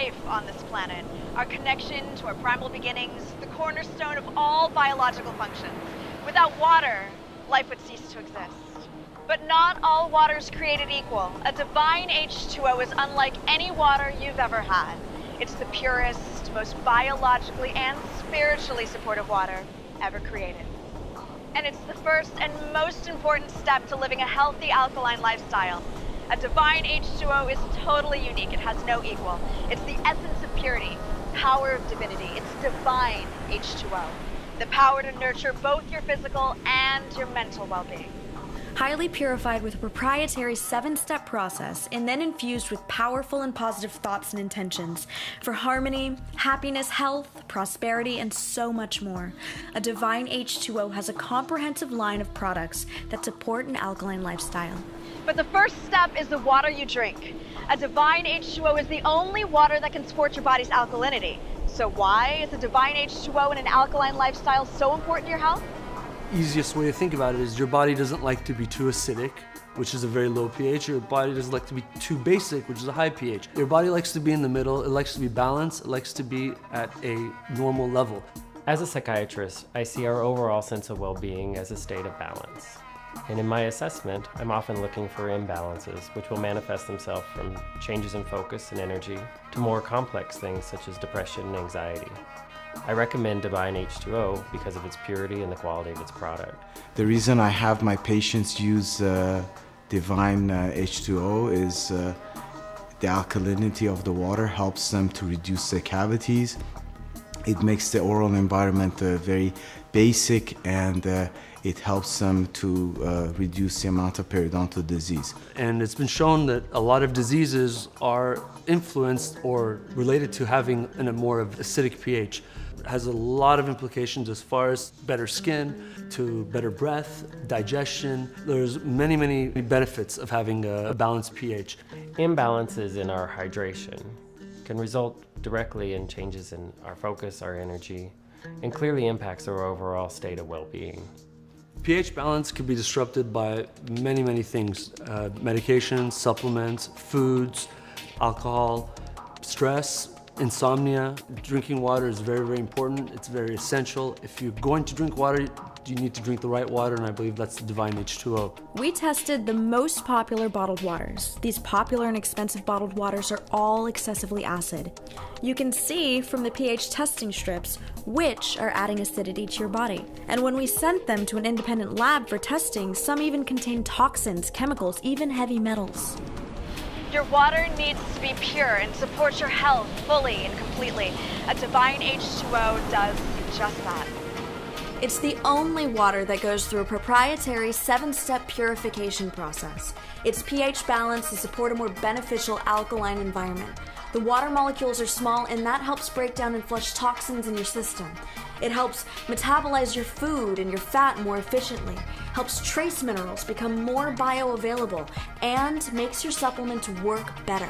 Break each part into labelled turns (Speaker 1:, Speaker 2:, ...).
Speaker 1: life on this planet, our connection to our primal beginnings, the cornerstone of all biological functions. Without water, life would cease to exist. But not all water is created equal. A Divine H2O is unlike any water you've ever had. It's the purest, most biologically and spiritually supportive water ever created. And it's the first and most important step to living a healthy alkaline lifestyle. A Divine H2O is totally unique. It has no equal. It's the essence of purity, power of divinity. It's Divine H2O. The power to nurture both your physical and your mental well-being.
Speaker 2: Highly purified with a proprietary 7-step process and then infused with powerful and positive thoughts and intentions for harmony, happiness, health, prosperity, and so much more. A Divine H2O has a comprehensive line of products that support an alkaline lifestyle.
Speaker 1: But the first step is the water you drink. A Divine H2O is the only water that can support your body's alkalinity. So why is a Divine H2O and an alkaline lifestyle so important to your health?
Speaker 3: Easiest way to think about it is your body doesn't like to be too acidic, which is a very low pH. Your body doesn't like to be too basic, which is a high pH. Your body likes to be in the middle. It likes to be balanced. It likes to be at a normal level.
Speaker 4: As a psychiatrist, I see our overall sense of well-being as a state of balance. And in my assessment, I'm often looking for imbalances, which will manifest themselves from changes in focus and energy to more complex things such as depression and anxiety. I recommend Divine H2O because of its purity and the quality of its product.
Speaker 5: The reason I have my patients use Divine H2O is the alkalinity of the water helps them to reduce the cavities. It makes the oral environment very basic, and it helps them to reduce the amount of periodontal disease.
Speaker 3: And it's been shown that a lot of diseases are influenced or related to having a more of acidic pH. It has a lot of implications as far as better skin, to better breath, digestion. There's many benefits of having a balanced pH.
Speaker 4: Imbalances in our hydration can result directly in changes in our focus, our energy, and clearly impacts our overall state of well-being.
Speaker 3: pH balance can be disrupted by many things. Medications, supplements, foods, alcohol, stress, insomnia. Drinking water is very important. It's very essential. If you're going to drink water, you need to drink the right water, and I believe that's the Divine H2O.
Speaker 2: We tested the most popular bottled waters. These popular and expensive bottled waters are all excessively acid. You can see from the pH testing strips which are adding acidity to your body. And when we sent them to an independent lab for testing, some even contain toxins, chemicals, even heavy metals.
Speaker 1: Your water needs to be pure and support your health fully and completely. A Divine H2O does just that.
Speaker 2: It's the only water that goes through a proprietary 7-step purification process. Its pH balance to support a more beneficial alkaline environment. The water molecules are small, and that helps break down and flush toxins in your system. It helps metabolize your food and your fat more efficiently, helps trace minerals become more bioavailable, and makes your supplement work better.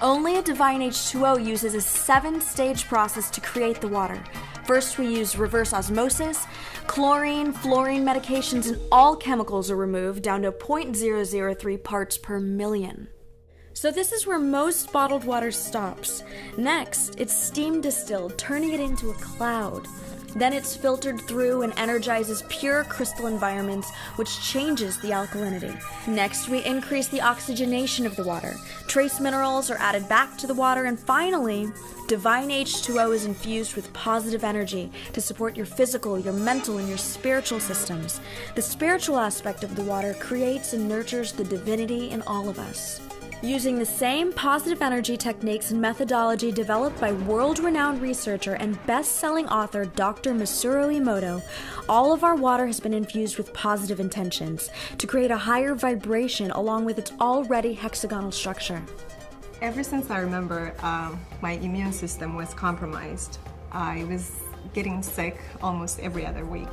Speaker 2: Only a Divine H2O uses a 7-stage process to create the water. First, we use reverse osmosis. Chlorine, fluorine medications, and all chemicals are removed down to 0.003 parts per million. So this is where most bottled water stops. Next, it's steam distilled, turning it into a cloud. Then it's filtered through and energizes pure crystal environments, which changes the alkalinity. Next, we increase the oxygenation of the water. Trace minerals are added back to the water, and finally, Divine H2O is infused with positive energy to support your physical, your mental, and your spiritual systems. The spiritual aspect of the water creates and nurtures the divinity in all of us. Using the same positive energy techniques and methodology developed by world-renowned researcher and best-selling author Dr. Masaru Emoto, all of our water has been infused with positive intentions to create a higher vibration along with its already hexagonal structure.
Speaker 6: Ever since I remember, my immune system was compromised. I was getting sick almost every other week.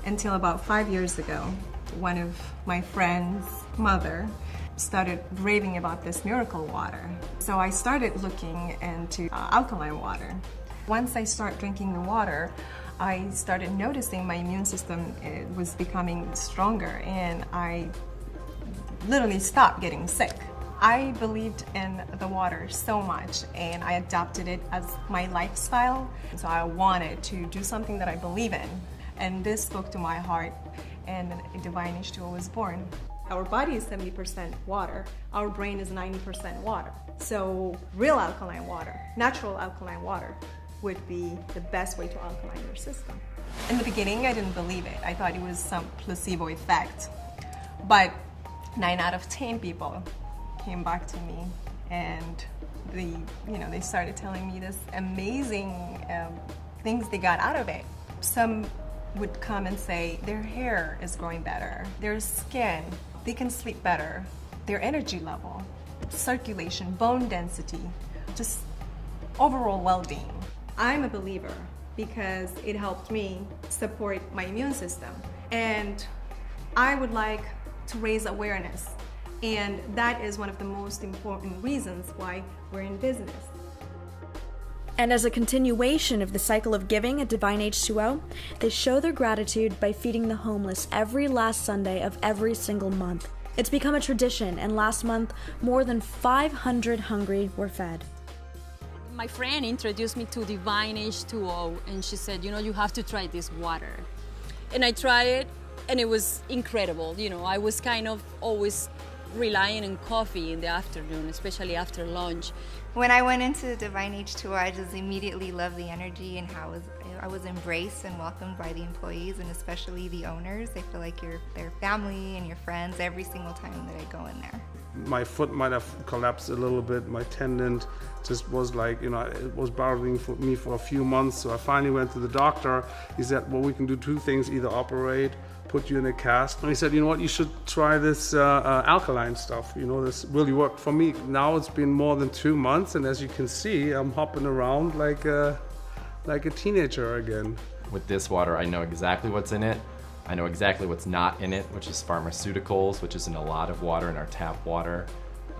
Speaker 6: Until about 5 years ago, one of my friend's mother started raving about this miracle water. So I started looking into alkaline water. Once I started drinking the water, I started noticing my immune system was becoming stronger, and I literally stopped getting sick. I believed in the water so much and I adopted it as my lifestyle. So I wanted to do something that I believe in. And this spoke to my heart and Divine H2O was born. Our body is 70% water. Our brain is 90% water. So real alkaline water, natural alkaline water would be the best way to alkaline your system. In the beginning, I didn't believe it. I thought it was some placebo effect. But 9 out of 10 people came back to me and they started telling me this amazing things they got out of it. Some would come and say their hair is growing better, their skin, they can sleep better, their energy level, circulation, bone density, just overall well-being. I'm a believer because it helped me support my immune system. And I would like to raise awareness. And that is one of the most important reasons why we're in business.
Speaker 2: And as a continuation of the cycle of giving at Divine H2O, they show their gratitude by feeding the homeless every last Sunday of every single month. It's become a tradition, and last month, more than 500 hungry were fed.
Speaker 7: My friend introduced me to Divine H2O, and she said, you have to try this water. And I tried it, and it was incredible. I was kind of always relying on coffee in the afternoon, especially after lunch.
Speaker 8: When I went into Divine H2O, I just immediately loved the energy and how I was embraced and welcomed by the employees and especially the owners. They feel like you're their family and your friends every single time that I go in there.
Speaker 9: My foot might have collapsed a little bit. My tendon just was like, it was bothering me for a few months. So I finally went to the doctor. He said, well, we can do two things, either operate, put you in a cast. And he said, you should try this alkaline stuff. This really worked for me. Now it's been more than 2 months, and as you can see, I'm hopping around like a teenager again.
Speaker 10: With this water, I know exactly what's in it. I know exactly what's not in it, which is pharmaceuticals, which is in a lot of water in our tap water,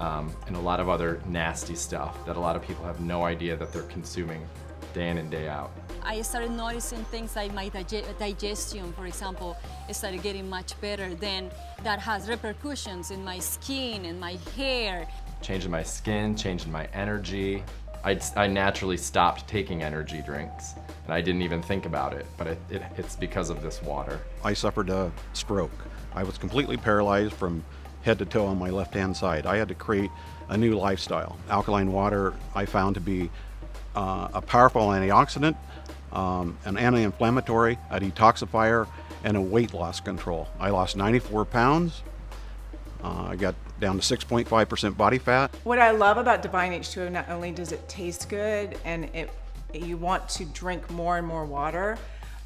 Speaker 10: and a lot of other nasty stuff that a lot of people have no idea that they're consuming day in and day out.
Speaker 7: I started noticing things like my digestion, for example, started getting much better. Then that has repercussions in my skin and my hair.
Speaker 10: Changing my skin, changing my energy. I naturally stopped taking energy drinks, and I didn't even think about it, but it's because of this water.
Speaker 11: I suffered a stroke. I was completely paralyzed from head to toe on my left-hand side. I had to create a new lifestyle. Alkaline water I found to be a powerful antioxidant, an anti-inflammatory, a detoxifier, and a weight loss control. I lost 94 pounds. I got down to 6.5% body fat.
Speaker 12: What I love about Divine H2O, not only does it taste good and you want to drink more and more water,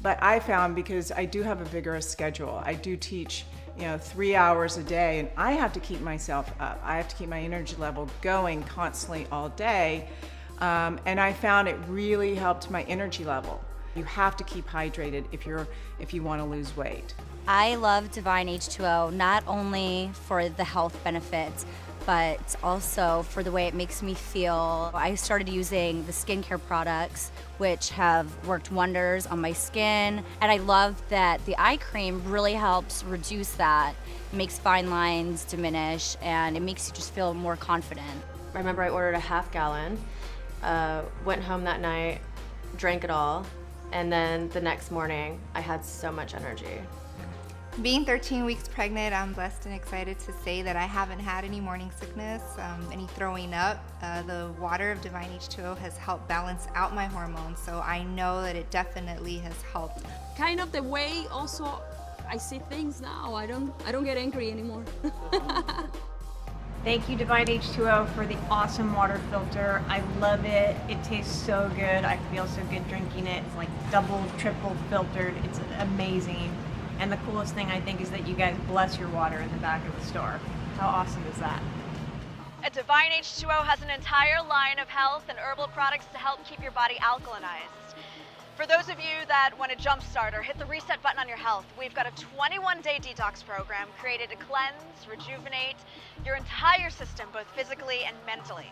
Speaker 12: but I found, because I do have a vigorous schedule, I do teach 3 hours a day, and I have to keep myself up. I have to keep my energy level going constantly all day. And I found it really helped my energy level. You have to keep hydrated if you want to lose weight.
Speaker 13: I love Divine H2O not only for the health benefits, but also for the way it makes me feel. I started using the skincare products, which have worked wonders on my skin, and I love that the eye cream really helps reduce that. It makes fine lines diminish, and it makes you just feel more confident.
Speaker 14: I remember I ordered a half gallon, went home that night, drank it all, and then the next morning I had so much energy.
Speaker 8: Being 13 weeks pregnant, I'm blessed and excited to say that I haven't had any morning sickness, any throwing up. The water of Divine H2O has helped balance out my hormones, so I know that it definitely has helped.
Speaker 7: Kind of the way also I see things now. I don't get angry anymore.
Speaker 15: Thank you, Divine H2O, for the awesome water filter. I love it. It tastes so good. I feel so good drinking it. It's like double, triple filtered. It's amazing. And the coolest thing, I think, is that you guys bless your water in the back of the store. How awesome is that?
Speaker 1: Divine H2O has an entire line of health and herbal products to help keep your body alkalinized. For those of you that want to jumpstart or hit the reset button on your health, we've got a 21-day detox program created to cleanse, rejuvenate your entire system, both physically and mentally.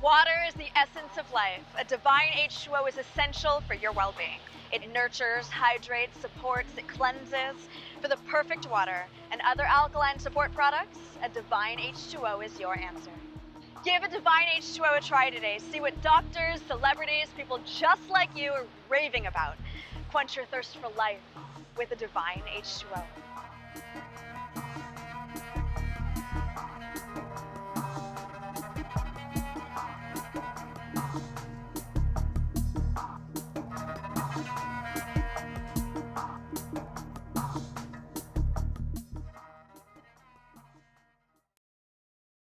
Speaker 1: Water is the essence of life. A Divine H2O is essential for your well-being. It nurtures, hydrates, supports, it cleanses. For the perfect water and other alkaline support products, a Divine H2O is your answer. Give a Divine H2O a try today. See what doctors, celebrities, people just like you are raving about. Quench your thirst for life with a Divine H2O.